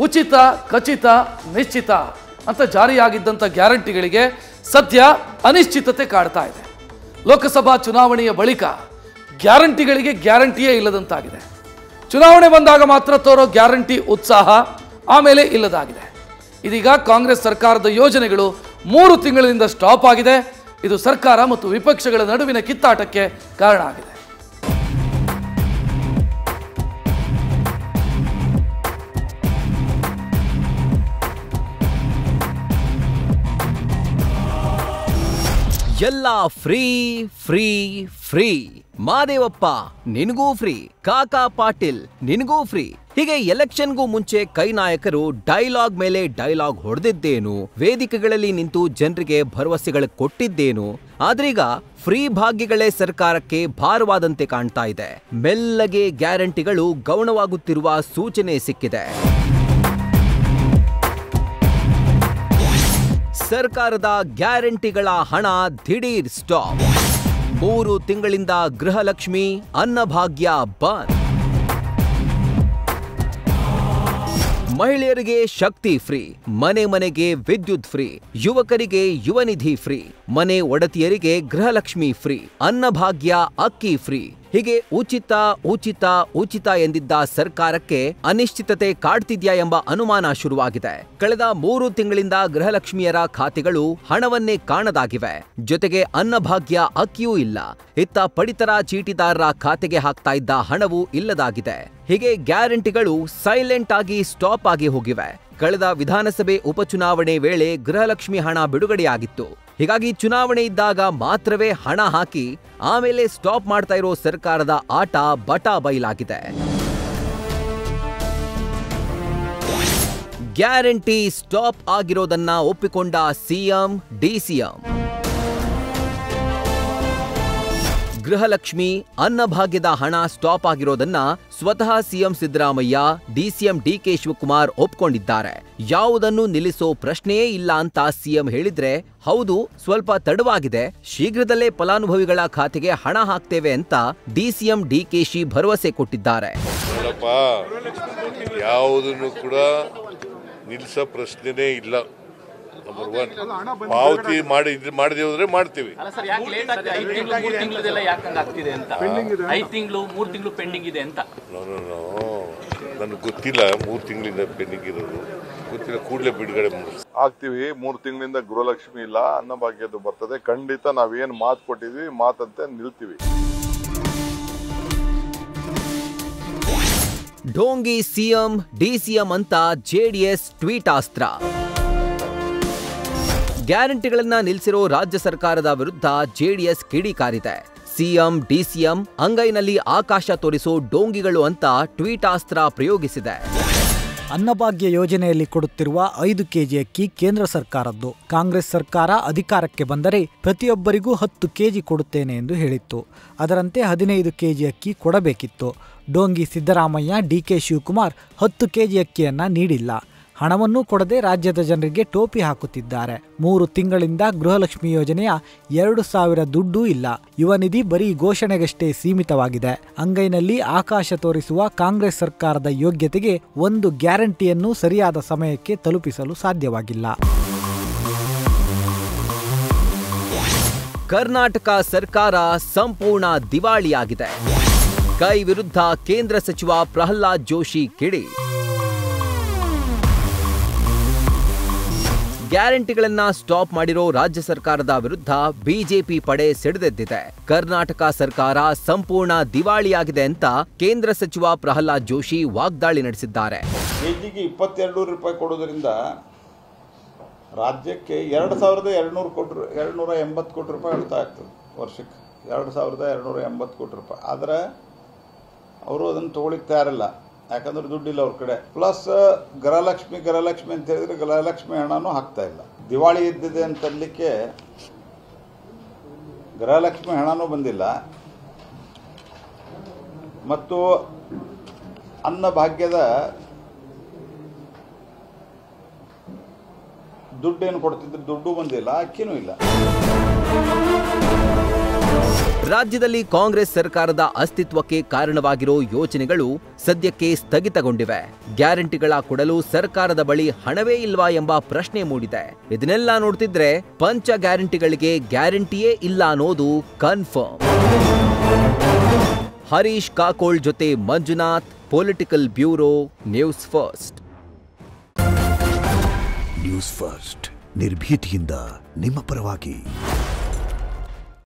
ಉಚಿತ, ಖಚಿತ, ನಿಶ್ಚಿತ ಅಂತ ಜಾರಿಯಾಗಿದ್ದಂಥ ಗ್ಯಾರಂಟಿಗಳಿಗೆ ಸದ್ಯ ಅನಿಶ್ಚಿತತೆ ಕಾಡ್ತಾ ಇದೆ. ಲೋಕಸಭಾ ಚುನಾವಣೆಯ ಬಳಿಕ ಗ್ಯಾರಂಟಿಗಳಿಗೆ ಗ್ಯಾರಂಟಿಯೇ ಇಲ್ಲದಂತಾಗಿದೆ. ಚುನಾವಣೆ ಬಂದಾಗ ಮಾತ್ರ ತೋರೋ ಗ್ಯಾರಂಟಿ ಉತ್ಸಾಹ ಆಮೇಲೆ ಇಲ್ಲದಾಗಿದೆ. ಇದೀಗ ಕಾಂಗ್ರೆಸ್ ಸರ್ಕಾರದ ಯೋಜನೆಗಳು 3 ತಿಂಗಳಿಂದ ಸ್ಟಾಪ್ ಆಗಿದೆ. ಇದು ಸರ್ಕಾರ ಮತ್ತು ವಿಪಕ್ಷಗಳ ನಡುವಿನ ಕಿತ್ತಾಟಕ್ಕೆ ಕಾರಣ ಆಗಿದೆ. ಎಲ್ಲ ಫ್ರೀ ಫ್ರೀ ಫ್ರೀ. ಮಾದೇವಪ್ಪ ನಿನಗೂ ಫ್ರೀ, ಕಾಕಾ ಪಾಟೀಲ್ ನಿನಗೂ ಫ್ರೀ. ಹೀಗೆ ಎಲೆಕ್ಷನ್ಗೂ ಮುಂಚೆ ಕೈ ನಾಯಕರು ಡೈಲಾಗ್ ಮೇಲೆ ಡೈಲಾಗ್ ಹೊಡೆದಿದ್ದೇನು, ವೇದಿಕೆಗಳಲ್ಲಿ ನಿಂತು ಜನರಿಗೆ ಭರವಸೆಗಳು ಕೊಟ್ಟಿದ್ದೇನು. ಆದ್ರೀಗ ಫ್ರೀ ಭಾಗ್ಯಗಳೇ ಸರ್ಕಾರಕ್ಕೆ ಭಾರವಾದಂತೆ ಕಾಣ್ತಾ ಇದೆ. ಮೆಲ್ಲಗೆ ಗ್ಯಾರಂಟಿಗಳು ಗೌಣವಾಗುತ್ತಿರುವ ಸೂಚನೆ ಸಿಕ್ಕಿದೆ. ಸರ್ಕಾರದ ಗ್ಯಾರಂಟಿಗಳ ಹಣ ದಿಢೀರ್ ಸ್ಟಾಪ್. 3 ತಿಂಗಳಿಂದ ಗೃಹಲಕ್ಷ್ಮಿ, ಅನ್ನಭಾಗ್ಯ ಬಂದ್. ಮಹಿಳೆಯರಿಗೆ ಶಕ್ತಿ ಫ್ರೀ, ಮನೆ ಮನೆಗೆ ವಿದ್ಯುತ್ ಫ್ರೀ, ಯುವಕರಿಗೆ ಯುವನಿಧಿ ಫ್ರೀ, ಮನೆ ಒಡತಿಯರಿಗೆ ಗೃಹಲಕ್ಷ್ಮಿ ಫ್ರೀ, ಅನ್ನಭಾಗ್ಯ ಅಕ್ಕಿ ಫ್ರೀ. ಹೀಗೆ ಉಚಿತ ಉಚಿತ ಉಚಿತ ಎಂದಿದ್ದ ಸರ್ಕಾರಕ್ಕೆ ಅನಿಶ್ಚಿತತೆ ಕಾಡ್ತಿದ್ಯಾ ಎಂಬ ಅನುಮಾನ ಶುರುವಾಗಿದೆ. ಕಳೆದ 3 ತಿಂಗಳಿಂದ ಗೃಹಲಕ್ಷ್ಮಿಯರ ಖಾತೆಗಳು ಹಣವನ್ನೇ ಕಾಣದಾಗಿವೆ. ಜೊತೆಗೆ ಅನ್ನಭಾಗ್ಯ ಅಕ್ಕಿಯೂ ಇಲ್ಲ. ಇತ್ತ ಪಡಿತರ ಚೀಟಿದಾರರ ಖಾತೆಗೆ ಹಾಕ್ತಾ ಇದ್ದ ಹಣವೂ ಇಲ್ಲದಾಗಿದೆ. ಹೀಗೆ ಗ್ಯಾರಂಟಿಗಳು ಸೈಲೆಂಟ್ ಆಗಿ ಸ್ಟಾಪ್ ಆಗಿ ಹೋಗಿವೆ. ಕಳೆದ ವಿಧಾನಸಭೆ ಉಪಚುನಾವಣೆ ವೇಳೆ ಗೃಹಲಕ್ಷ್ಮಿ ಹಣ ಬಿಡುಗಡೆಯಾಗಿತ್ತು. ಹೀಗಾಗಿ ಚುನಾವಣೆ ಇದ್ದಾಗ ಮಾತ್ರವೇ ಹಣ ಹಾಕಿ ಆಮೇಲೆ ಸ್ಟಾಪ್ ಮಾಡ್ತಾ ಇರೋ ಸರ್ಕಾರದ ಆಟ ಬಟಾ ಬಯಲಾಗಿದೆ. ಗ್ಯಾರಂಟಿ ಸ್ಟಾಪ್ ಆಗಿರೋದನ್ನ ಒಪ್ಪಿಕೊಂಡ ಸಿಎಂ, ಡಿಸಿಎಂ. ಗೃಹಲಕ್ಷ್ಮಿ, ಅನ್ನಭಾಗ್ಯದ ಹಣ ಸ್ಟಾಪ್ ಆಗಿರೋದನ್ನ ಸ್ವತಃ ಸಿಎಂ ಸಿದ್ದರಾಮಯ್ಯ, ಡಿಸಿಎಂ ಡಿಕೆ ಶಿವಕುಮಾರ್ ಒಪ್ಕೊಂಡಿದ್ದಾರೆ. ಯಾವುದನ್ನು ನಿಲ್ಲಿಸೋ ಪ್ರಶ್ನೆಯೇ ಇಲ್ಲ ಅಂತ ಸಿಎಂ ಹೇಳಿದ್ರೆ, ಹೌದು ಸ್ವಲ್ಪ ತಡವಾಗಿದೆ, ಶೀಘ್ರದಲ್ಲೇ ಫಲಾನುಭವಿಗಳ ಖಾತೆಗೆ ಹಣ ಹಾಕ್ತೇವೆ ಅಂತ ಡಿಸಿಎಂ ಡಿಕೆಶಿ ಭರವಸೆ ಕೊಟ್ಟಿದ್ದಾರೆ. ಯಾವುದನ್ನು ಕೂಡ ನಿಲ್ಲಿಸೋ ಪ್ರಶ್ನೆನೇ ಇಲ್ಲ. ನಂಬರ್ 1 ಪಾವತಿ ಮಾಡದೇ ಹೋದ್ರೆ ಮಾಡ್ತೀವಿ. ನನಗೆ ಗೊತ್ತಿಲ್ಲ 3 ತಿಂಗಳಿಂದ ಪೆಂಡಿಂಗ್ ಇರೋದು ಗೊತ್ತಿಲ್ಲ. ಕೂಡಲೇ ಬಿಡುಗಡೆ ಆಗ್ತೀವಿ. 3 ತಿಂಗಳಿಂದ ಗೃಹಲಕ್ಷ್ಮಿ ಇಲ್ಲ, ಅನ್ನಭಾಗ್ಯದ್ದು ಬರ್ತದೆ. ಖಂಡಿತ ನಾವೇನು ಮಾತು ಕೊಟ್ಟಿದ್ವಿ ಮಾತಂತೆ ನಿಲ್ತೀವಿ. ಢೋಂಗಿ ಸಿಎಂ, ಡಿಸಿಎಂ ಅಂತ ಜೆಡಿಎಸ್ ಟ್ವೀಟ್ ಅಸ್ತ್ರ. ಗ್ಯಾರಂಟಿಗಳನ್ನ ನಿಲ್ಲಿಸಿರೋ ರಾಜ್ಯ ಸರ್ಕಾರದ ವಿರುದ್ಧ ಜೆಡಿಎಸ್ ಕಿಡಿಕಾರಿದೆ. ಸಿಎಂ, ಡಿಸಿಎಂ ಅಂಗೈನಲ್ಲಿ ಆಕಾಶ ತೋರಿಸೋ ಡೋಂಗಿಗಳು ಅಂತ ಟ್ವೀಟ್ ಅಸ್ತ್ರ ಪ್ರಯೋಗಿಸಿದೆ. ಅನ್ನಭಾಗ್ಯ ಯೋಜನೆಯಲ್ಲಿ ಕೊಡುತ್ತಿರುವ 5 ಕೆಜಿ ಅಕ್ಕಿ ಕೇಂದ್ರ ಸರ್ಕಾರದ್ದು. ಕಾಂಗ್ರೆಸ್ ಸರ್ಕಾರ ಅಧಿಕಾರಕ್ಕೆ ಬಂದರೆ ಪ್ರತಿಯೊಬ್ಬರಿಗೂ 10 ಕೆಜಿ ಕೊಡುತ್ತೇನೆ ಎಂದು ಹೇಳಿತ್ತು. ಅದರಂತೆ 15 ಕೆಜಿ ಅಕ್ಕಿ ಕೊಡಬೇಕಿತ್ತು. ಡೋಂಗಿ ಸಿದ್ದರಾಮಯ್ಯ, ಡಿಕೆ ಶಿವಕುಮಾರ್ 10 ಕೆಜಿ ಅಕ್ಕಿಯನ್ನ ನೀಡಿಲ್ಲ. ಹಣವನ್ನೂ ಕೊಡದೆ ರಾಜ್ಯದ ಜನರಿಗೆ ಟೋಪಿ ಹಾಕುತ್ತಿದ್ದಾರೆ. 3 ತಿಂಗಳಿಂದ ಗೃಹಲಕ್ಷ್ಮಿ ಯೋಜನೆಯ 2,000 ದುಡ್ಡೂ ಇಲ್ಲ. ಯುವ ನಿಧಿ ಬರೀ ಘೋಷಣೆಗಷ್ಟೇ ಸೀಮಿತವಾಗಿದೆ. ಅಂಗೈನಲ್ಲಿ ಆಕಾಶ ತೋರಿಸುವ ಕಾಂಗ್ರೆಸ್ ಸರ್ಕಾರದ ಯೋಗ್ಯತೆಗೆ ಒಂದು ಗ್ಯಾರಂಟಿಯನ್ನು ಸರಿಯಾದ ಸಮಯಕ್ಕೆ ತಲುಪಿಸಲು ಸಾಧ್ಯವಾಗಿಲ್ಲ. ಕರ್ನಾಟಕ ಸರ್ಕಾರ ಸಂಪೂರ್ಣ ದಿವಾಳಿಯಾಗಿದೆ. ಕೈ ವಿರುದ್ಧ ಕೇಂದ್ರ ಸಚಿವ ಪ್ರಹ್ಲಾದ್ ಜೋಶಿ ಕಿಡಿ. ಗ್ಯಾರಂಟಿಗಳನ್ನ ಸ್ಟಾಪ್ ಮಾಡಿರೋ ರಾಜ್ಯ ಸರ್ಕಾರದ ವಿರುದ್ಧ ಬಿಜೆಪಿ ಪಡೆ ಸಿಡಿದೆದ್ದಿದೆ. ಕರ್ನಾಟಕ ಸರ್ಕಾರ ಸಂಪೂರ್ಣ ದಿವಾಳಿಯಾಗಿದೆ ಅಂತ ಕೇಂದ್ರ ಸಚಿವ ಪ್ರಹ್ಲಾದ್ ಜೋಶಿ ವಾಗ್ದಾಳಿ ನಡೆಸಿದ್ದಾರೆ. ಕೆಜಿಗೆ 22 ರೂಪಾಯಿ ಕೊಡೋದ್ರಿಂದ ರಾಜ್ಯಕ್ಕೆ 2,280 ಕೋಟಿ ರೂಪಾಯಿ ಉಳಿತಾಯ ಆಗ್ತದೆ ವರ್ಷಕ್ಕೆ. 2,280 ಕೋಟಿ ರೂಪಾಯಿ. ಆದರೆ ಅವರು ಅದನ್ನು ತಗೊಳ್ಳಿಕ್ಕೆ ತಯಾರಿಲ್ಲ, ಯಾಕಂದ್ರೆ ದುಡ್ಡಿಲ್ಲ ಅವ್ರ ಕಡೆ. ಪ್ಲಸ್ ಗೃಹಲಕ್ಷ್ಮಿ ಅಂತ ಹೇಳಿದ್ರೆ ಗೃಹಲಕ್ಷ್ಮಿ ಹಣನೂ ಹಾಕ್ತಾ ಇಲ್ಲ. ದಿವಾಳಿ ಇದ್ದಿದೆ ಅಂತಲಿಕ್ಕೆ ಗೃಹಲಕ್ಷ್ಮಿ ಹಣನೂ ಬಂದಿಲ್ಲ ಮತ್ತು ಅನ್ನಭಾಗ್ಯದ ದುಡ್ಡೇನು ಕೊಡ್ತಿದ್ರು ದುಡ್ಡು ಬಂದಿಲ್ಲ, ಅಕ್ಕಿನೂ ಇಲ್ಲ. ರಾಜ್ಯದಲ್ಲಿ ಕಾಂಗ್ರೆಸ್ ಸರ್ಕಾರದ ಅಸ್ತಿತ್ವಕ್ಕೆ ಕಾರಣವಾಗಿರೋ ಯೋಜನೆಗಳು ಸದ್ಯಕ್ಕೆ ಸ್ಥಗಿತಗೊಂಡಿವೆ. ಗ್ಯಾರಂಟಿಗಳ ಕೊಡಲು ಸರ್ಕಾರದ ಬಳಿ ಹಣವೇ ಇಲ್ವಾ ಎಂಬ ಪ್ರಶ್ನೆ ಮೂಡಿದೆ. ಇದನ್ನೆಲ್ಲ ನೋಡ್ತಿದ್ರೆ ಪಂಚ ಗ್ಯಾರಂಟಿಗಳಿಗೆ ಗ್ಯಾರಂಟಿಯೇ ಇಲ್ಲ ಅನ್ನೋದು ಕನ್ಫರ್ಮ್. ಹರೀಶ್ ಕಾಕೋಳ್ ಜೊತೆ Manjunath, political bureau, news first. News first ನಿರ್ಭೀತಿಯಿಂದ ನಿಮ್ಮ ಪರವಾಗಿ.